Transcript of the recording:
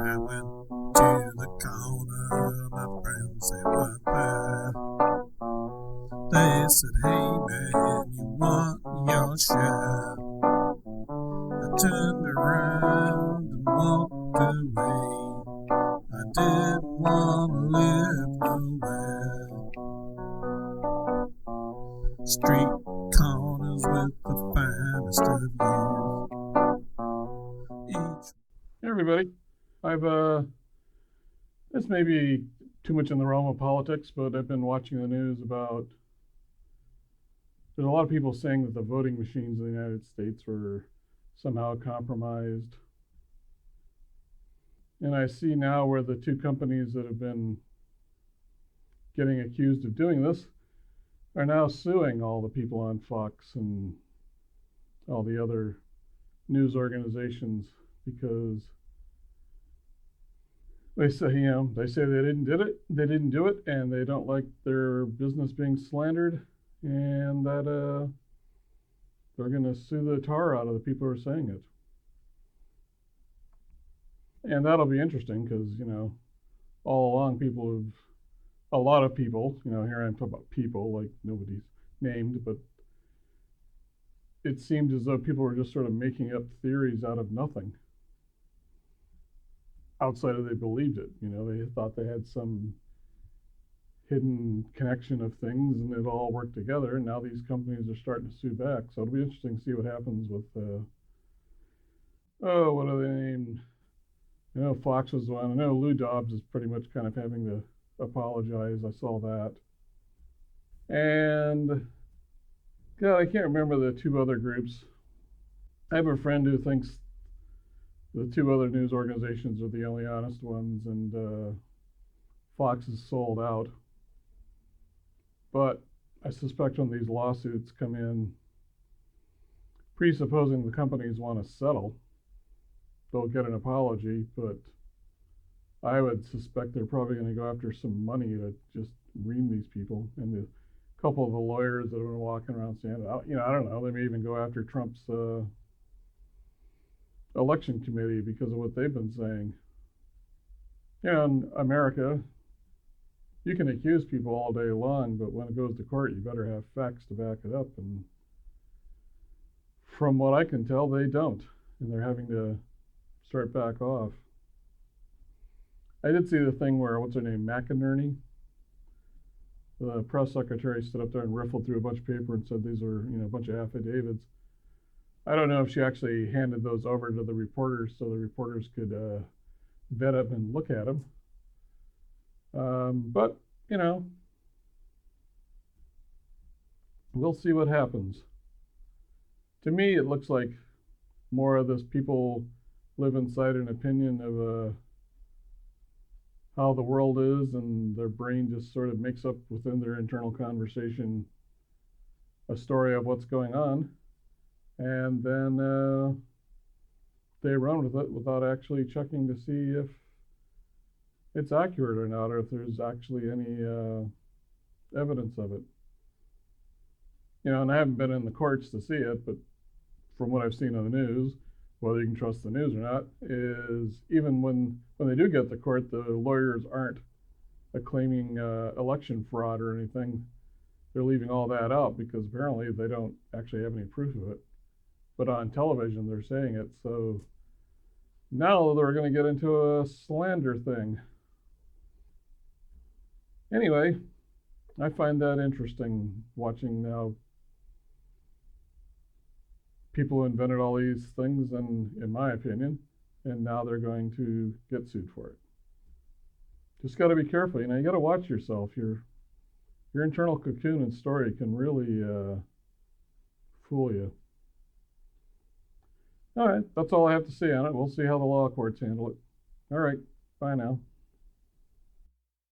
I went to the corner, my friends, they weren't there. They said, hey man, you want your share? I turned around and walked away. I didn't want to live nowhere. Street corners with the finest of youth. Hey everybody, this may be too much in the realm of politics, but I've been watching the news about, there's a lot of people saying that the voting machines in the United States were somehow compromised. And I see now where the two companies that have been getting accused of doing this are now suing all the people on Fox and all the other news organizations because they say they didn't do it, and they don't like their business being slandered, and that they're going to sue the tar out of the people who are saying it. And that'll be interesting because, all along a lot of people, here I'm talking about people, like nobody's named, but it seemed as though people were just sort of making up theories out of nothing. Outside of they believed it, they thought they had some hidden connection of things and it all worked together, and now these companies are starting to sue back. So it'll be interesting to see what happens with what are they named? Fox was the one. I know Lou Dobbs is pretty much kind of having to apologize. I saw that. And God, I can't remember the two other groups. I have a friend who thinks the two other news organizations are the only honest ones, and Fox is sold out. But I suspect when these lawsuits come in, presupposing the companies want to settle, they'll get an apology, but I would suspect they're probably going to go after some money to just ream these people. And the couple of the lawyers that have been walking around saying, I don't know, they may even go after Trump's election committee because of what they've been saying. In America, you can accuse people all day long, but when it goes to court, you better have facts to back it up. And from what I can tell, they don't, and they're having to start back off. I did see the thing where, what's her name, McCarron, the press secretary, stood up there and riffled through a bunch of paper and said these are, a bunch of affidavits. I don't know if she actually handed those over to the reporters so the reporters could vet them and look at them. But, we'll see what happens. To me, it looks like more of this people live inside an opinion of how the world is, and their brain just sort of makes up within their internal conversation a story of what's going on, and then they run with it without actually checking to see if it's accurate or not, or if there's actually any evidence of it. And I haven't been in the courts to see it, but from what I've seen on the news, whether you can trust the news or not, is even when they do get to court, the lawyers aren't claiming election fraud or anything. They're leaving all that out because apparently they don't actually have any proof of it. But on television, they're saying it. So now they're going to get into a slander thing. Anyway, I find that interesting, watching now people who invented all these things, and in my opinion, and now they're going to get sued for it. Just got to be careful. You got to watch yourself. Your internal cocoon and story can really fool you. All right, that's all I have to say on it. We'll see how the law courts handle it. All right, bye now.